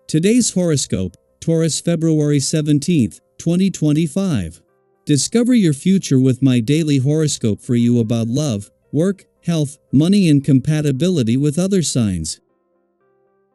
Today's horoscope, Taurus February 17th, 2025. Discover your future with my daily horoscope for you about love, work, health, money and compatibility with other signs.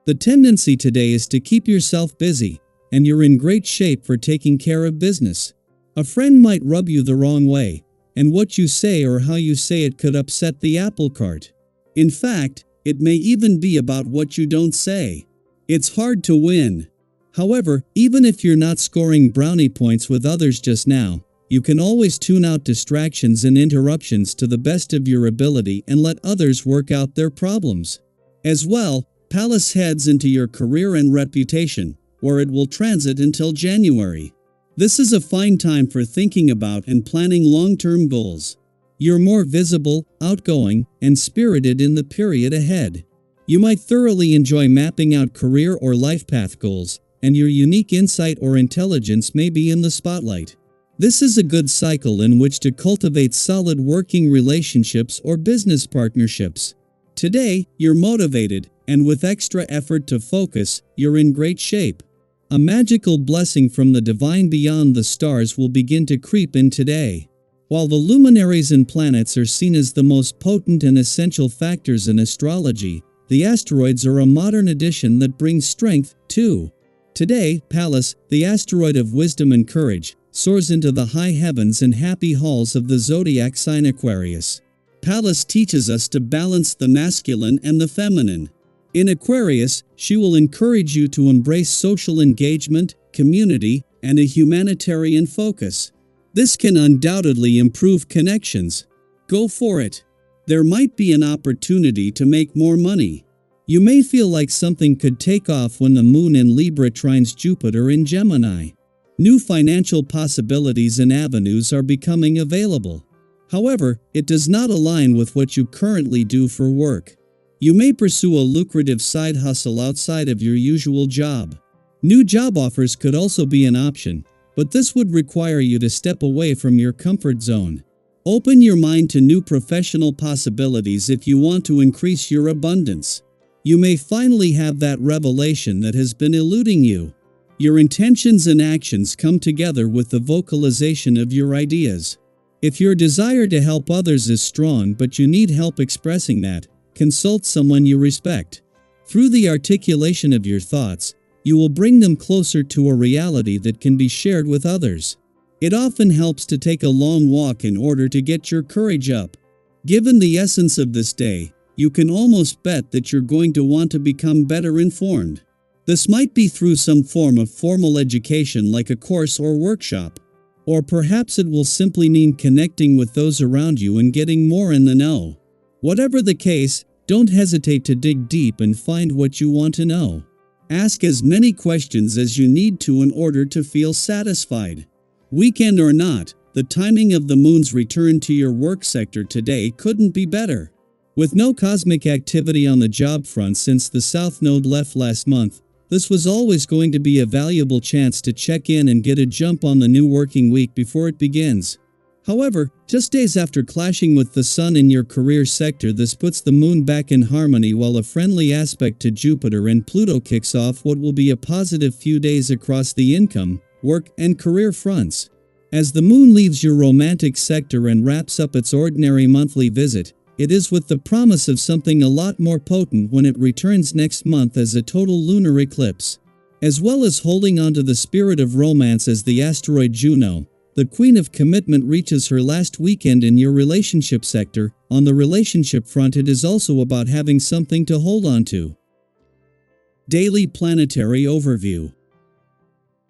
The tendency today is to keep yourself busy, and you're in great shape for taking care of business. A friend might rub you the wrong way, and what you say or how you say it could upset the apple cart. In fact, it may even be about what you don't say. It's hard to win. However, even if you're not scoring brownie points with others just now, you can always tune out distractions and interruptions to the best of your ability and let others work out their problems. As well, Pallas heads into your career and reputation, where it will transit until January. This is a fine time for thinking about and planning long-term goals. You're more visible, outgoing, and spirited in the period ahead. You might thoroughly enjoy mapping out career or life path goals, and your unique insight or intelligence may be in the spotlight. This is a good cycle in which to cultivate solid working relationships or business partnerships. Today, you're motivated, and with extra effort to focus, you're in great shape. A magical blessing from the divine beyond the stars will begin to creep in today. While the luminaries and planets are seen as the most potent and essential factors in astrology, the asteroids are a modern addition that brings strength, too. Today, Pallas, the asteroid of wisdom and courage, soars into the high heavens and happy halls of the zodiac sign Aquarius. Pallas teaches us to balance the masculine and the feminine. In Aquarius, she will encourage you to embrace social engagement, community, and a humanitarian focus. This can undoubtedly improve connections. Go for it. There might be an opportunity to make more money. You may feel like something could take off when the moon in Libra trines Jupiter in Gemini. New financial possibilities and avenues are becoming available. However, it does not align with what you currently do for work. You may pursue a lucrative side hustle outside of your usual job. New job offers could also be an option, but this would require you to step away from your comfort zone. Open your mind to new professional possibilities if you want to increase your abundance. You may finally have that revelation that has been eluding you. Your intentions and actions come together with the vocalization of your ideas. If your desire to help others is strong but you need help expressing that, consult someone you respect. Through the articulation of your thoughts, you will bring them closer to a reality that can be shared with others. It often helps to take a long walk in order to get your courage up. Given the essence of this day, you can almost bet that you're going to want to become better informed. This might be through some form of formal education like a course or workshop. Or perhaps it will simply mean connecting with those around you and getting more in the know. Whatever the case, don't hesitate to dig deep and find what you want to know. Ask as many questions as you need to in order to feel satisfied. Weekend or not, the timing of the moon's return to your work sector today couldn't be better. With no cosmic activity on the job front since the South Node left last month, this was always going to be a valuable chance to check in and get a jump on the new working week before it begins. However, just days after clashing with the Sun in your career sector, this puts the Moon back in harmony while a friendly aspect to Jupiter and Pluto kicks off what will be a positive few days across the income, work, and career fronts. As the Moon leaves your romantic sector and wraps up its ordinary monthly visit, it is with the promise of something a lot more potent when it returns next month as a total lunar eclipse. As well as holding onto the spirit of romance as the asteroid Juno, the Queen of Commitment reaches her last weekend in your relationship sector. On the relationship front, it is also about having something to hold on to. Daily Planetary Overview.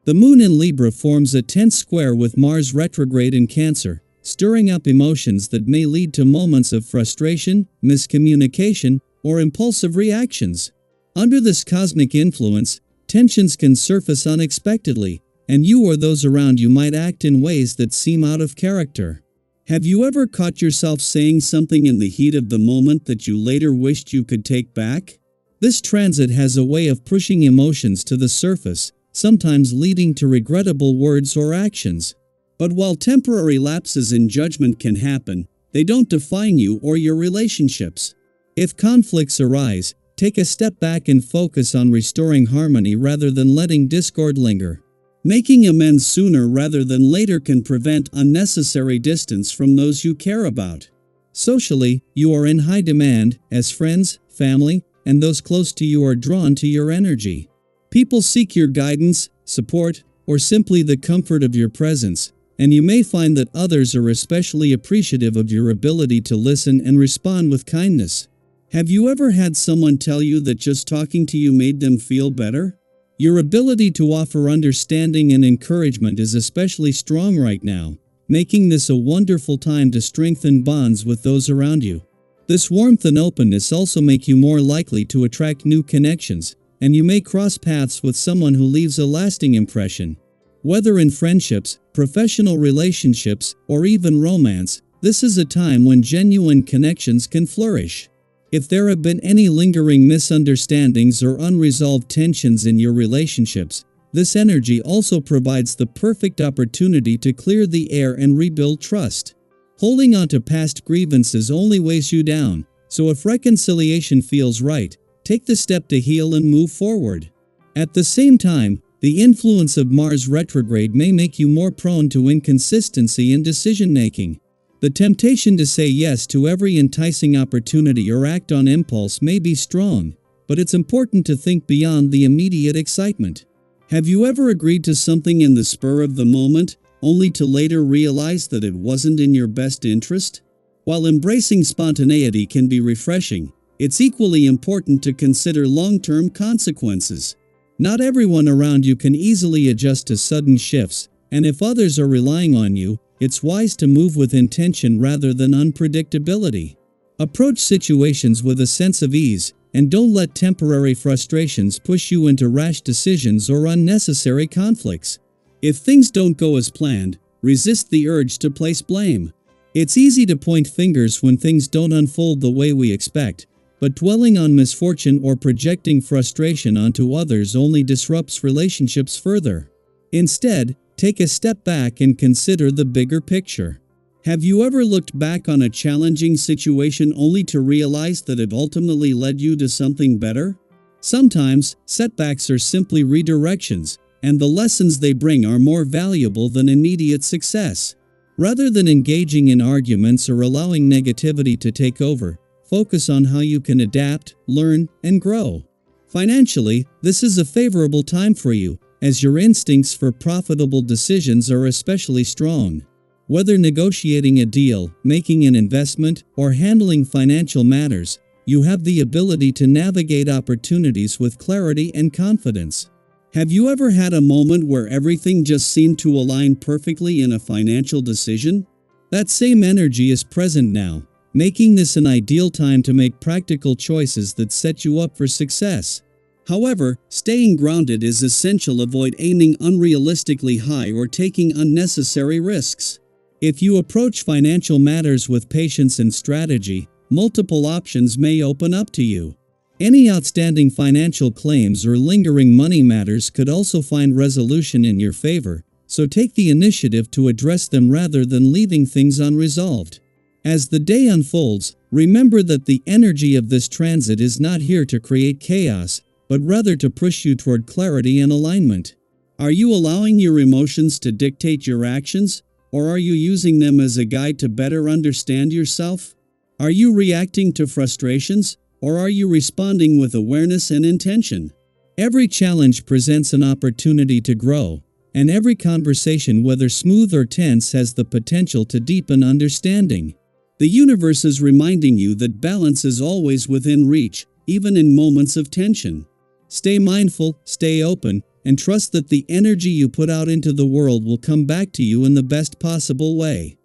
The Moon in Libra forms a tense square with Mars retrograde in Cancer, stirring up emotions that may lead to moments of frustration, miscommunication, or impulsive reactions. Under this cosmic influence, tensions can surface unexpectedly, and you or those around you might act in ways that seem out of character. Have you ever caught yourself saying something in the heat of the moment that you later wished you could take back? This transit has a way of pushing emotions to the surface, sometimes leading to regrettable words or actions. But while temporary lapses in judgment can happen, they don't define you or your relationships. If conflicts arise, take a step back and focus on restoring harmony rather than letting discord linger. Making amends sooner rather than later can prevent unnecessary distance from those you care about. Socially, you are in high demand, as friends, family, and those close to you are drawn to your energy. People seek your guidance, support, or simply the comfort of your presence, and you may find that others are especially appreciative of your ability to listen and respond with kindness. Have you ever had someone tell you that just talking to you made them feel better? Your ability to offer understanding and encouragement is especially strong right now, making this a wonderful time to strengthen bonds with those around you. This warmth and openness also make you more likely to attract new connections, and you may cross paths with someone who leaves a lasting impression. Whether in friendships, professional relationships, or even romance, this is a time when genuine connections can flourish. If there have been any lingering misunderstandings or unresolved tensions in your relationships, this energy also provides the perfect opportunity to clear the air and rebuild trust. Holding on to past grievances only weighs you down, so if reconciliation feels right, take the step to heal and move forward. At the same time, the influence of Mars retrograde may make you more prone to inconsistency in decision-making. The temptation to say yes to every enticing opportunity or act on impulse may be strong, but it's important to think beyond the immediate excitement. Have you ever agreed to something in the spur of the moment, only to later realize that it wasn't in your best interest? While embracing spontaneity can be refreshing, it's equally important to consider long-term consequences. Not everyone around you can easily adjust to sudden shifts, and if others are relying on you, it's wise to move with intention rather than unpredictability. Approach situations with a sense of ease, and don't let temporary frustrations push you into rash decisions or unnecessary conflicts. If things don't go as planned, resist the urge to place blame. It's easy to point fingers when things don't unfold the way we expect, but dwelling on misfortune or projecting frustration onto others only disrupts relationships further. Instead, take a step back and consider the bigger picture. Have you ever looked back on a challenging situation only to realize that it ultimately led you to something better? Sometimes, setbacks are simply redirections, and the lessons they bring are more valuable than immediate success. Rather than engaging in arguments or allowing negativity to take over, focus on how you can adapt, learn, and grow. Financially, this is a favorable time for you, as your instincts for profitable decisions are especially strong. Whether negotiating a deal, making an investment, or handling financial matters, you have the ability to navigate opportunities with clarity and confidence. Have you ever had a moment where everything just seemed to align perfectly in a financial decision? That same energy is present now, making this an ideal time to make practical choices that set you up for success. However, staying grounded is essential. Avoid aiming unrealistically high or taking unnecessary risks. If you approach financial matters with patience and strategy, multiple options may open up to you. Any outstanding financial claims or lingering money matters could also find resolution in your favor, so take the initiative to address them rather than leaving things unresolved. As the day unfolds, remember that the energy of this transit is not here to create chaos, but rather to push you toward clarity and alignment. Are you allowing your emotions to dictate your actions, or are you using them as a guide to better understand yourself? Are you reacting to frustrations, or are you responding with awareness and intention? Every challenge presents an opportunity to grow, and every conversation, whether smooth or tense, has the potential to deepen understanding. The universe is reminding you that balance is always within reach, even in moments of tension. Stay mindful, stay open, and trust that the energy you put out into the world will come back to you in the best possible way.